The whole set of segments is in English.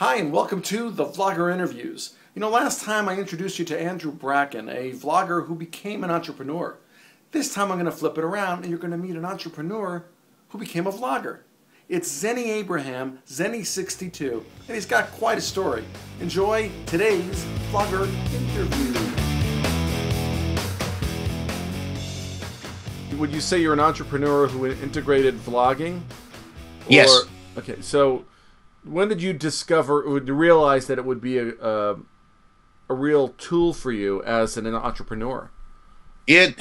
Hi, and welcome to the Vlogger Interviews. You know, last time I introduced you to Andrew Bracken, a vlogger who became an entrepreneur. This time I'm going to flip it around and you're going to meet an entrepreneur who became a vlogger. It's Zennie Abraham, Zennie62, and he's got quite a story. Enjoy today's Vlogger Interview. Would you say you're an entrepreneur who integrated vlogging? Yes. Okay, so when did you discover, or realize that it would be a real tool for you as an entrepreneur? It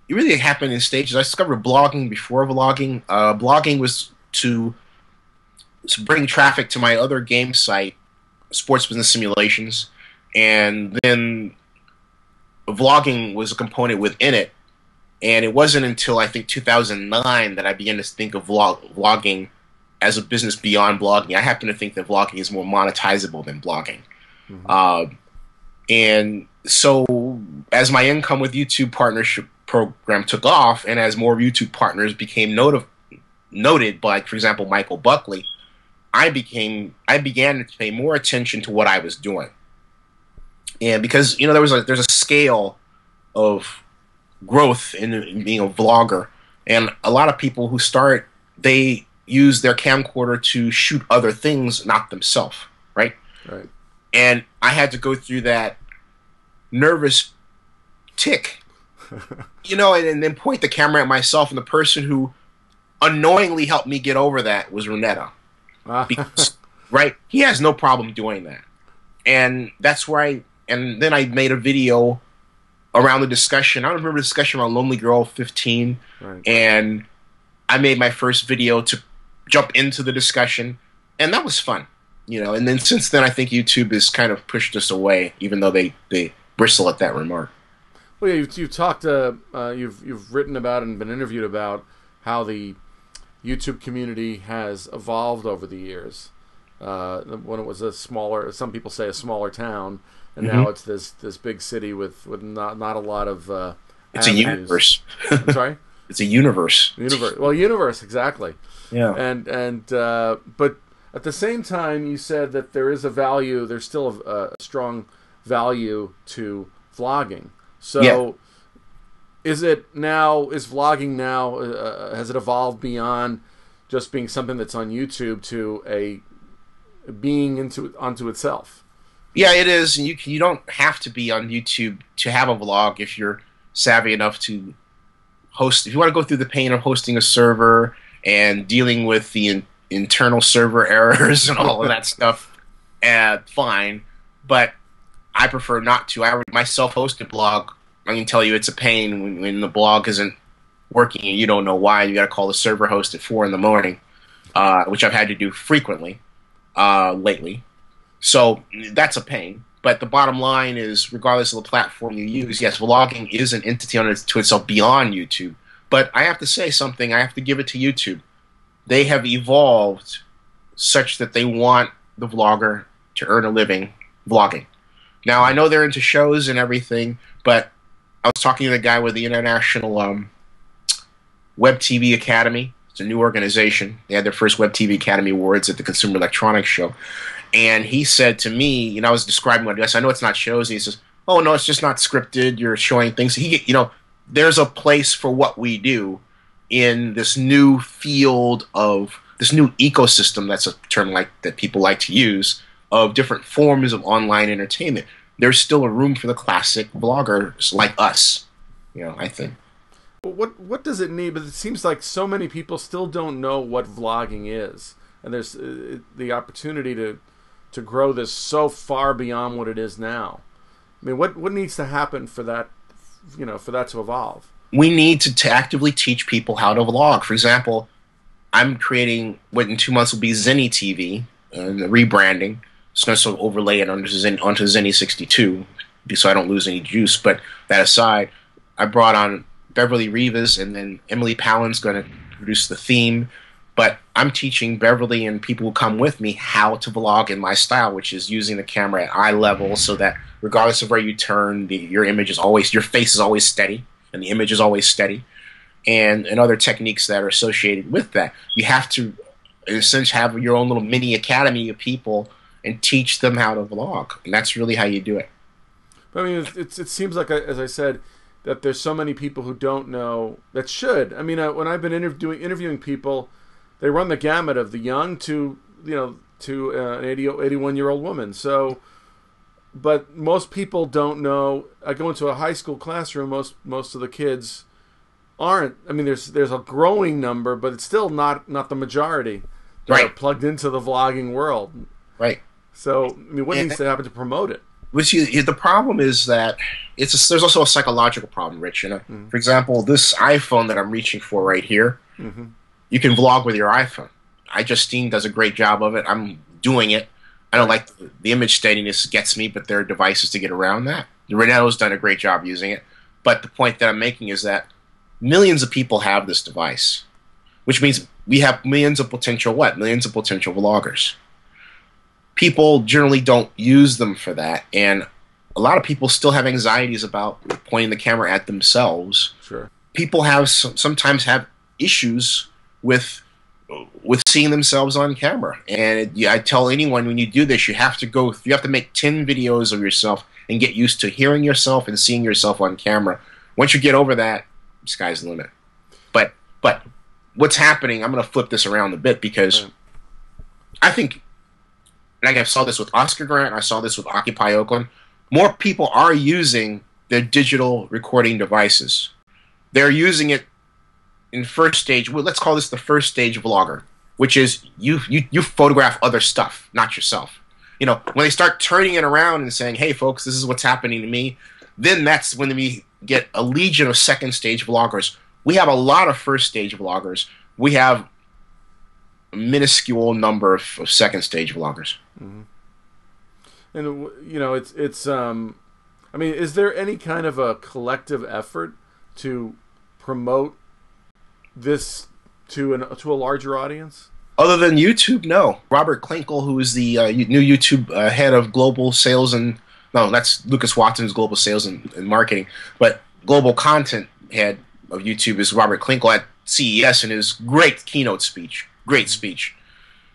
really happened in stages. I discovered blogging before vlogging. Blogging was to bring traffic to my other game site, Sports Business Simulations, and then vlogging was a component within it. And it wasn't until I think 2009 that I began to think of vlogging as a business beyond blogging. I happen to think that vlogging is more monetizable than blogging. Mm-hmm. And so as my income with YouTube partnership program took off, and as more YouTube partners became noted by, for example, Michael Buckley, I began to pay more attention to what I was doing. And because, you know, there's a scale of growth in being a vlogger, and a lot of people who start, they use their camcorder to shoot other things, not themselves, right? Right. And I had to go through that nervous tick, you know, and then point the camera at myself, and the person who unknowingly helped me get over that was Renetta. Because, right, he has no problem doing that. And that's where and then I made a video around the discussion. I remember the discussion around Lonely Girl 15, right. And I made my first video to jump into the discussion, and that was fun, you know. And then since then, I think YouTube has kind of pushed us away, even though they bristle at that remark. Well, yeah, you've talked, you've written about and been interviewed about how the YouTube community has evolved over the years. When it was a smaller, some people say a smaller town, and now it's this big city with not a lot of it's avenues. A universe. I'm sorry? It's a universe. Well, universe, exactly. Yeah. And but at the same time, you said that there is a value. There's still a strong value to vlogging. So, yeah. Is vlogging now? Has it evolved beyond just being something that's on YouTube to a being onto itself? Yeah, it is. And you don't have to be on YouTube to have a vlog if you're savvy enough to host. If you want to go through the pain of hosting a server and dealing with the internal server errors and all of that stuff, fine. But I prefer not to. My self-hosted blog, I can tell you it's a pain when the blog isn't working and you don't know why. You got to call the server host at 4 in the morning, which I've had to do frequently lately. So that's a pain. But the bottom line is, regardless of the platform you use, yes, vlogging is an entity to itself beyond YouTube. But I have to say something. I have to give it to YouTube. They have evolved such that they want the vlogger to earn a living vlogging. Now, I know they're into shows and everything, but I was talking to the guy with the International Web TV Academy. It's a new organization. They had their first Web TV Academy Awards at the Consumer Electronics Show. And he said to me, you know, I was describing what I said, I know it's not shows. And he says, oh, no, it's just not scripted. You're showing things. You know, there's a place for what we do in this new field of this new ecosystem. That's a term that people like to use, of different forms of online entertainment. There's still a room for the classic vloggers like us, you know, I think. What does it need? But it seems like so many people still don't know what vlogging is. And there's the opportunity to grow this so far beyond what it is now. I mean, what needs to happen for that, you know, for that to evolve? We need to actively teach people how to vlog. For example, I'm creating what in 2 months will be Zennie TV, rebranding. It's going to sort of overlay it onto Zennie62, so I don't lose any juice. But that aside, I brought on Beverly Rivas, and then Emily Pallen's going to produce the theme. But I'm teaching Beverly and people who come with me how to vlog in my style, which is using the camera at eye level, so that regardless of where you turn, your face is always steady, and the image is always steady, and other techniques that are associated with that. You have to, in a sense, have your own little mini academy of people and teach them how to vlog. And that's really how you do it. I mean, it seems like, as I said, that there's so many people who don't know that should. I mean, when I've been interviewing people, they run the gamut of the young to an 81-year-old woman. So, but most people don't know. I go into a high school classroom. Most of the kids aren't. I mean, there's a growing number, but it's still not the majority that are plugged into the vlogging world. Right. So, I mean, what needs to happen to promote it? The problem is that there's also a psychological problem, Rich. For example, this iPhone that I'm reaching for right here, you can vlog with your iPhone. iJustine does a great job of it. I'm doing it. I don't like the image steadiness gets me, but there are devices to get around that. Renault's done a great job using it. But the point that I'm making is that millions of people have this device, which means we have millions of potential Millions of potential vloggers. People generally don't use them for that, and a lot of people still have anxieties about pointing the camera at themselves. Sure. People sometimes have issues with seeing themselves on camera, and I tell anyone, when you do this, you have to make 10 videos of yourself and get used to hearing yourself and seeing yourself on camera. Once you get over that, sky's the limit. But what's happening? I'm going to flip this around a bit, because I think, like I saw this with Oscar Grant, I saw this with Occupy Oakland, more people are using their digital recording devices. They're using it in first stage. Well, let's call this the first stage vlogger, which is you photograph other stuff, not yourself. You know, when they start turning it around and saying, "Hey, folks, this is what's happening to me," then that's when we get a legion of second stage vloggers. We have a lot of first stage vloggers. We have a minuscule number of second stage vloggers. And it's I mean, is there any kind of a collective effort to promote this to a larger audience? Other than YouTube, no. Robert Klinkle, who is the new YouTube head of global sales no, that's Lucas Watson's global sales and marketing, but global content head of YouTube is Robert Klinkle at CES, in his great keynote speech,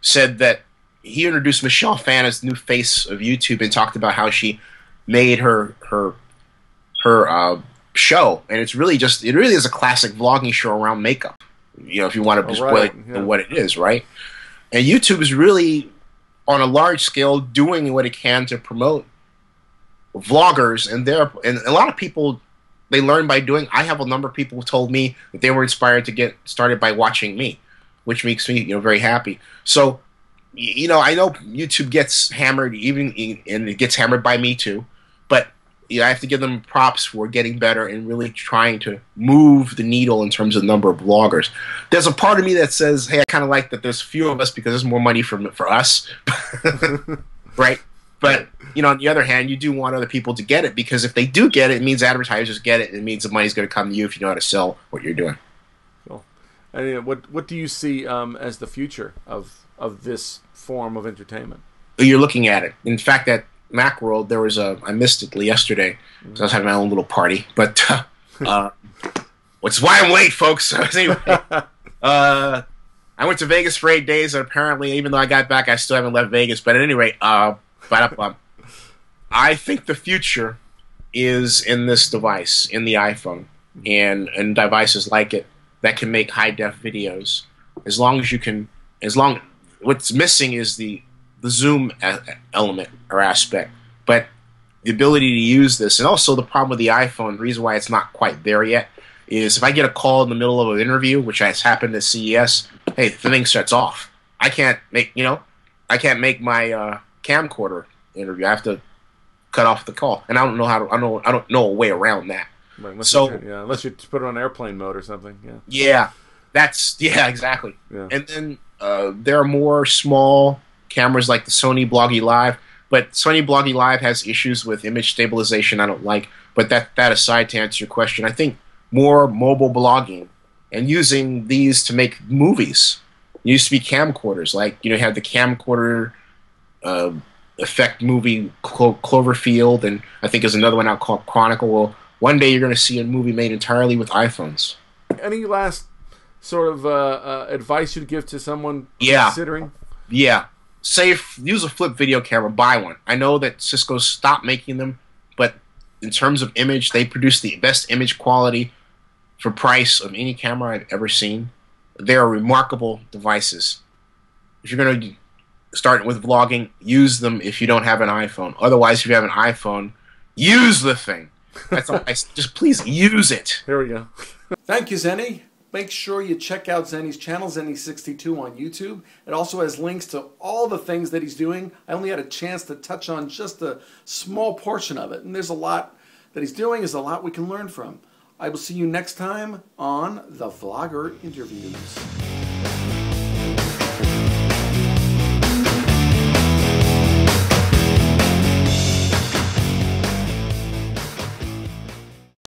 said that he introduced Michelle Phan as the new face of YouTube and talked about how she made her show, and it really is a classic vlogging show around makeup. You know, if you want to spoil what it is, right? And YouTube is really, on a large scale, doing what it can to promote vloggers, and a lot of people, they learn by doing. I have a number of people who told me that they were inspired to get started by watching me, which makes me very happy. So, I know YouTube gets hammered, and it gets hammered by me too, but I have to give them props for getting better and really trying to move the needle in terms of the number of vloggers. There's a part of me that says, hey, I kind of like that there's few of us because there's more money for us, right? But, on the other hand, you do want other people to get it, because if they do get it, it means advertisers get it, and it means the money's going to come to you if you know how to sell what you're doing. Cool. And what do you see as the future of this form of entertainment? You're looking at it. In fact, at Macworld, there was I missed it yesterday, because I was having my own little party, but which is why I'm late, folks. Anyway, I went to Vegas for 8 days, and apparently, even though I got back, I still haven't left Vegas. But at any rate, I think the future is in this device, in the iPhone, and devices like it that can make high-def videos. What's missing is the zoom element or aspect, but the ability to use this, and also the problem with the iPhone, the reason why it's not quite there yet, is if I get a call in the middle of an interview, which has happened at CES, hey, the thing shuts off. I can't make my camcorder interview. I have to cut off the call, and I don't know a way around that. Right, unless you put it on airplane mode or something. Yeah, exactly. Yeah. And then there are more small cameras like the Sony Bloggy Live, but Sony Bloggy Live has issues with image stabilization I don't like. But that aside, to answer your question, I think more mobile blogging and using these to make movies. It used to be camcorders, like you had the camcorder effect movie Cloverfield, and I think there's another one out called Chronicle. Well, one day you're going to see a movie made entirely with iPhones. Any last sort of advice you'd give to someone considering? Yeah. use a flip video camera, buy one. I know that Cisco stopped making them, but in terms of image, they produce the best image quality for price of any camera I've ever seen. They are remarkable devices. If you're going to start with vlogging, use them if you don't have an iPhone. Otherwise, if you have an iPhone, use the thing. That's all. Just please use it. Here we go. Thank you, Zennie. Make sure you check out Zennie's channel, Zennie62 on YouTube. It also has links to all the things that he's doing. I only had a chance to touch on just a small portion of it, and there's a lot that he's doing. There's a lot we can learn from. I will see you next time on The Vlogger Interviews.